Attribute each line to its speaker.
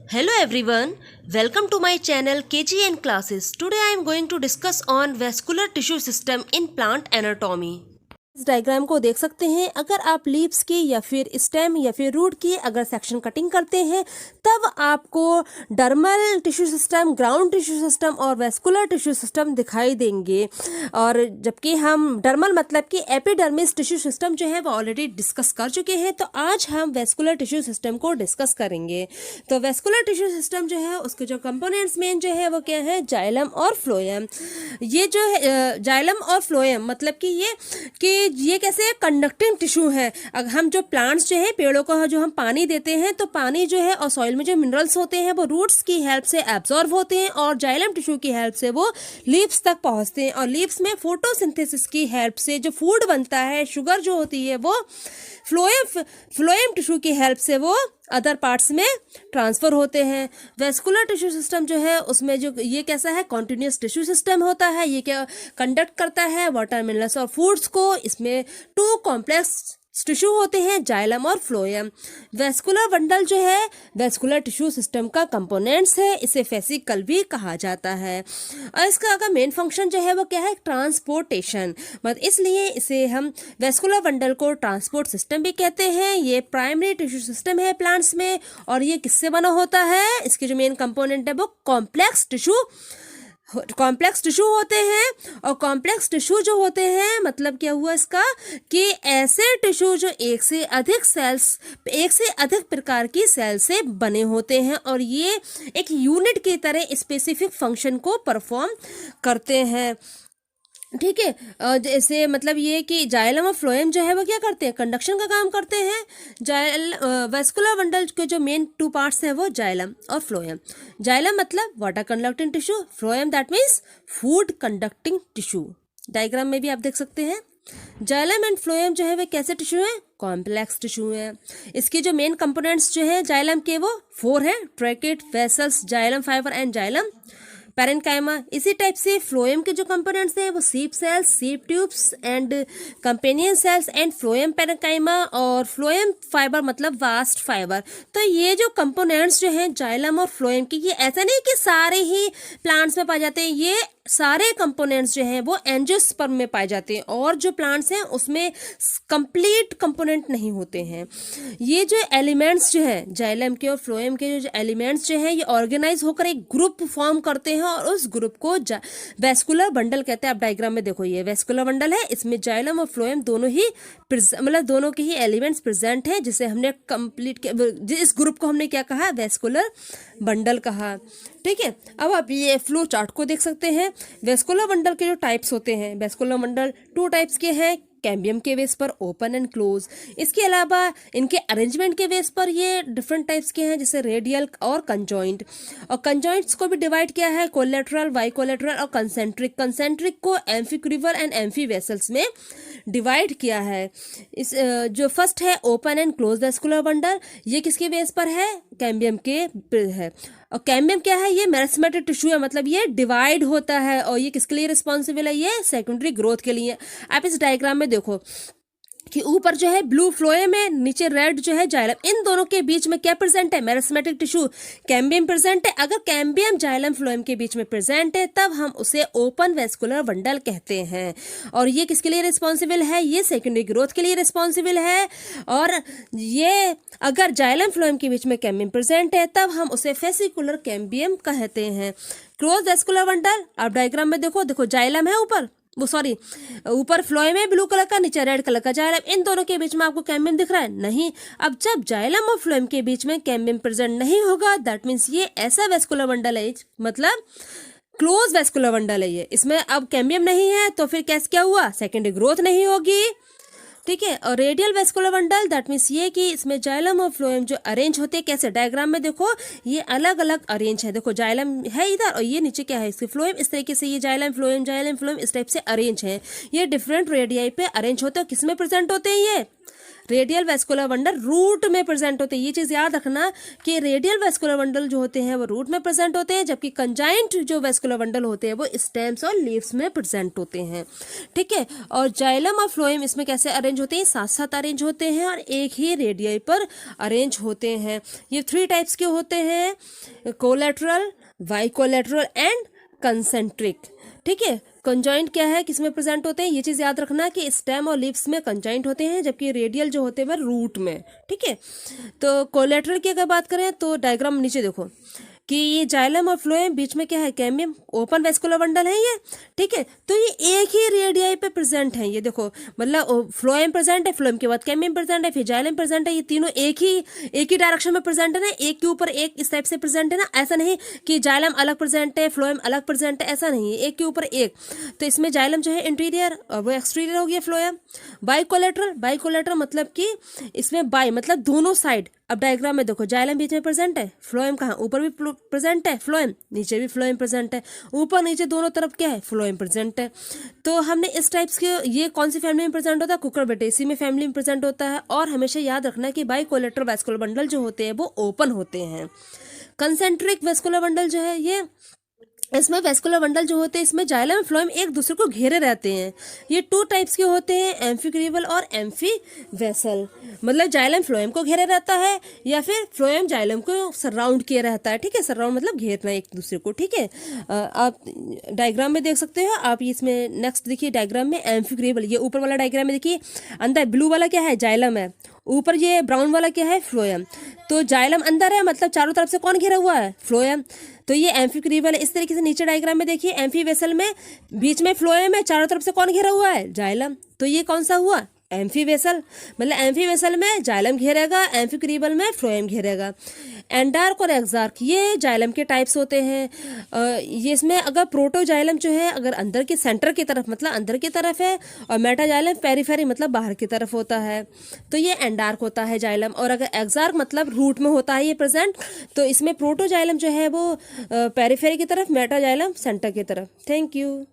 Speaker 1: Hello everyone, welcome to my channel KGN classes. Today I am going to discuss on vascular tissue system in plant anatomy. इस diagram को देख सकते हैं। अगर आप leaves की या फिर स्टेम या फिर रूट की अगर सेक्शन कटिंग करते हैं तब आपको dermal tissue system, ground tissue system और वेस्कुलर टिश्यू सिस्टम दिखाई देंगे। और जबकि हम डर्मल मतलब कि एपिडर्मिस टिश्यू सिस्टम जो है वो ऑलरेडी डिस्कस कर चुके हैं, तो आज हम वेस्कुलर टिश्यू सिस्टम को डिस्कस करेंगे। तो वेस्कुलर टिश्यू सिस्टम जो है उसके जो कंपोनेंट्स मेन जो है वो क्या है, जाइलम और फ्लोएम। ये जो है जाइलम और फ्लोएम मतलब कि ये कैसे कंडक्टिंग टिश्यू है। अगर हम जो प्लांट्स जो है, पेड़ों को जो हम पानी देते हैं तो पानी जो है और सॉइल में जो मिनरल्स होते हैं वो रूट्स की हेल्प से एब्जॉर्ब होते हैं और जाइलम टिश्यू की हेल्प से वो लीव्स तक पहुंचते हैं। और लीव्स में फोटोसिंथेसिस की हेल्प से जो फूड बनता है, शुगर जो होती है, वो फ्लोएम टिश्यू की हेल्प से वो अदर पार्ट्स में ट्रांसफर होते हैं। वेस्कुलर टिश्यू सिस्टम जो है उसमें जो ये कैसा है, कॉन्टिन्यूस टिश्यू सिस्टम होता है। ये क्या कंडक्ट करता है, वाटर मिनरल्स और फूड्स को। इसमें टू कॉम्प्लेक्स टिश्यू होते हैं, जाइलम और फ्लोएम। वेस्कुलर बंडल जो है वेस्कुलर टिश्यू सिस्टम का कंपोनेंट्स है। इसे फेसिकल भी कहा जाता है और इसका अगर मेन फंक्शन जो है वो क्या है, ट्रांसपोर्टेशन। मतलब इसलिए इसे हम वेस्कुलर बंडल को ट्रांसपोर्ट सिस्टम भी कहते हैं। ये प्राइमरी टिश्यू सिस्टम है प्लांट्स में और ये किससे बना होता है, इसके जो मेन कंपोनेंट है वो कॉम्प्लेक्स टिश्यू होते हैं। और कॉम्प्लेक्स टिश्यू जो होते हैं मतलब क्या हुआ इसका, कि ऐसे टिश्यू जो एक से अधिक प्रकार की सेल से बने होते हैं और ये एक यूनिट की तरह स्पेसिफिक फंक्शन को परफॉर्म करते हैं। ठीक है। जैसे मतलब ये कि जाइलम और फ्लोएम जो है वो क्या करते हैं, कंडक्शन का काम करते हैं। वेस्कुलर बंडल के जो मेन टू पार्ट्स हैं वो जाइलम और फ्लोएम। जाइलम मतलब water conducting tissue, phloem that means food conducting tissue. Diagram में भी आप देख सकते हैं। जाइलम एंड फ्लोएम जो है वे कैसे टिश्यू है, कॉम्प्लेक्स टिश्यू है। इसके जो मेन कंपोनेंट्स जो है जाइलम के वो 4 है, ट्रैकेट, vessels, xylem fibre and xylem parenchyma. इसी टाइप से फ्लोएम के जो कंपोनेंट्स हैं वो सीप सेल्स, सीप tubes and companion cells and phloem parenchyma और फ्लोएम फाइबर मतलब वास्ट फाइबर। तो ये जो कंपोनेंट्स जो हैं जाइलम और फ्लोएम की, ये ऐसा नहीं कि सारे ही प्लांट्स में पाए जाते हैं। ये सारे कंपोनेंट्स जो हैं वो एंजियोस्पर्म में पाए जाते हैं और जो प्लांट्स हैं उसमें कंप्लीट कंपोनेंट नहीं होते हैं। ये जो एलिमेंट्स जो हैं जाइलम के और फ्लोएम के जो एलिमेंट्स जो हैं ये ऑर्गेनाइज होकर एक ग्रुप फॉर्म करते हैं और उस ग्रुप को वेस्कुलर बंडल कहते हैं। आप डायग्राम में देखो, ये वेस्कुलर बंडल है, इसमें जाइलम और फ्लोएम दोनों ही मतलब दोनों के ही एलिमेंट्स प्रेजेंट है, जिसे हमने कंप्लीट इस ग्रुप को हमने क्या कहा, वेस्कुलर बंडल कहा। ठीक है। अब आप ये फ्लो चार्ट को देख सकते हैं। वेस्कुलर बंडल के जो टाइप्स होते हैं, वेस्कुलर बंडल 2 टाइप्स के हैं, कैम्बियम के बेस पर ओपन एंड क्लोज। इसके अलावा इनके अरेंजमेंट के बेस पर ये डिफरेंट टाइप्स के हैं, जैसे रेडियल और कंजॉइंट। और कंजॉइंट्स को भी डिवाइड किया है कोलेटरल, बाइकोलेटरल और कंसेंट्रिक। कंसेंट्रिक को एम्फिक्यूरिवल एंड एम्फी वेसल्स में डिवाइड किया है। इस जो फर्स्ट है open and close vascular bundle, ये किसके बेस पर है, कैम्बियम के है। और कैम्बियम क्या है, ये मेरिस्मेटिक टिश्यू है, मतलब ये डिवाइड होता है और ये किसके लिए रिस्पॉन्सिबल है, ये सेकेंडरी ग्रोथ के लिए। आप इस डायग्राम में देखो कि ऊपर जो है ब्लू फ्लोएम है, नीचे रेड जो है जाइलम। इन दोनों के बीच में क्या प्रेजेंट है, मेरिस्मेटिक टिश्यू कैम्बियम प्रेजेंट है। अगर कैम्बियम जाइलम फ्लोएम के बीच में प्रेजेंट है तब हम उसे ओपन वेस्कुलर बंडल कहते हैं। और ये किसके लिए रिस्पॉन्सिबल है, ये सेकेंडरी ग्रोथ के लिए रिस्पॉन्सिबल है। और ये अगर जाइलम फ्लोएम के बीच में कैम्बियम प्रेजेंट है तब हम उसे फेसिकुलर कैम्बियम कहते हैं। क्लोज वेस्कुलर बंडल, आप डायग्राम में देखो जाइलम है ऊपर फ्लोएम है ब्लू कलर का, नीचे रेड कलर का जाइलम। इन दोनों के बीच में आपको कैम्बियम दिख रहा है, नहीं। अब जब जाइलम और फ्लोएम के बीच में कैम्बियम प्रेजेंट नहीं होगा, दैट मीन्स ये ऐसा वेस्कुलर बंडल है, मतलब क्लोज वेस्कुलर बंडल है ये। इसमें अब कैम्बियम नहीं है तो फिर कैसे क्या हुआ, सेकेंडरी ग्रोथ नहीं होगी। ठीक है। और radial vascular bundle that means ये कि इसमें जाइलम और फ्लोएम जो अरेंज होते हैं कैसे, डायग्राम में देखो ये अलग अलग अरेंज है। देखो जाइलम है इधर और ये नीचे क्या है, इसके फ्लोएम। इस तरीके से ये जाइलम फ्लोएम इस टाइप से अरेंज है। ये डिफरेंट रेडियाई पे अरेंज होते हैं। किसमें प्रेजेंट होते हैं, ये रेडियल वेस्कुलर बंडल रूट में प्रेजेंट होते हैं। ये चीज़ याद रखना कि रेडियल वेस्कुलर बंडल जो होते हैं वो रूट में प्रेजेंट होते हैं, जबकि कंजाइंट जो वेस्कुलर बंडल होते हैं वो स्टेम्स और लीव्स में प्रेजेंट होते हैं। ठीक है, और जाइलम और फ्लोएम इसमें कैसे अरेंज होते हैं, साथ साथ अरेंज होते हैं और एक ही रेडियस पर अरेंज होते हैं। ये 3 टाइप्स के होते हैं, कोलेटरल, बाइकोलेटरल एंड कंसेंट्रिक। ठीक है, कंजॉइंट क्या है, किसमें प्रेजेंट होते हैं, ये चीज़ याद रखना कि स्टेम और लीव्स में कंजॉइंट होते हैं, जबकि रेडियल जो होते हैं वह रूट में। ठीक है, तो कोलेटरल की अगर बात करें तो डायग्राम नीचे देखो कि ये जाइलम और फ्लोएम बीच में क्या है, कैम्बियम, ओपन वेस्कुलर बंडल है ये। ठीक है, तो ये एक ही रेडियाई पे प्रेजेंट है। ये देखो, मतलब फ्लोएम प्रेजेंट है, फ्लोएम के बाद कैम्बियम प्रेजेंट है, फिर जाइलम प्रेजेंट है। ये तीनों एक ही डायरेक्शन में प्रेजेंट है ना, एक के ऊपर एक इस टाइप से प्रेजेंट है ना। ऐसा नहीं कि जाइलम अलग प्रेजेंट है, फ्लोएम अलग प्रेजेंट है, ऐसा नहीं है, एक के ऊपर एक। तो इसमें जाइलम जो है इंटीरियर और वो एक्सटीरियर हो गया फ्लोएम। बाइकोलेटरल मतलब कि इसमें बाई मतलब दोनों साइड। अब डायग्राम में देखो, जाइलम बीच में प्रेजेंट है, फ्लोएम कहाँ, ऊपर भी प्रेजेंट है, फ्लोएम नीचे भी फ्लोएम प्रेजेंट है, ऊपर नीचे दोनों तरफ क्या है, फ्लोएम प्रेजेंट है। तो हमने इस टाइप्स के, ये कौन सी फैमिली में प्रेजेंट होता है, कुकुरबिटेसी में फैमिली में प्रेजेंट होता है। और हमेशा याद रखना कि बाइकोलेटरल वेस्कुलर बंडल जो होते हैं वो ओपन होते हैं। कंसेंट्रिक वेस्कुलर बंडल जो है, ये इसमें वेस्कुलर बंडल जो होते हैं इसमें जाइलम और फ्लोएम एक दूसरे को घेरे रहते हैं। ये 2 टाइप्स के होते हैं, एम्फिक्रिवल और एम्फी वेसल। मतलब जाइलम फ्लोएम को घेरे रहता है या फिर फ्लोएम जाइलम को सराउंड किए रहता है। ठीक है, सराउंड मतलब घेरना एक दूसरे को। ठीक है, आप डायग्राम में देख सकते हो। आप इसमें नेक्स्ट देखिए डायग्राम में एम्फिक्रिवल, ये ऊपर वाला डायग्राम में देखिए, अंदर ब्लू वाला क्या है, जाइलम है, ऊपर ये ब्राउन वाला क्या है, फ्लोएम। तो जाइलम अंदर है, मतलब चारों तरफ से कौन घिरा हुआ है, फ्लोएम। तो ये एम्फिक्रिवल है। इस तरीके से नीचे डायग्राम में देखिए, एम्फी वेसल में बीच में फ्लोएम है, चारों तरफ से कौन घिरा हुआ है, जाइलम। तो ये कौन सा हुआ, एम्फी वेसल। मतलब एम्फी वेसल में जाइलम घेरेगा, एम्फिक्रिवल में फ्लोएम घेरेगा। एंडार्क और एक्सार्क ये जाइलम के टाइप्स होते हैं। ये इसमें अगर प्रोटोजाइलम जो है अगर अंदर के सेंटर की तरफ मतलब अंदर की तरफ है, और मेटाजाइलम पेरीफेरी मतलब बाहर की तरफ होता है, तो ये एंडार्क होता है जाइलम। और अगर एक्सार्क मतलब रूट में होता है ये प्रेजेंट, तो इसमें प्रोटोजाइलम जो है वो पेरीफेरी की तरफ, मेटाजाइलम सेंटर की तरफ। Thank you.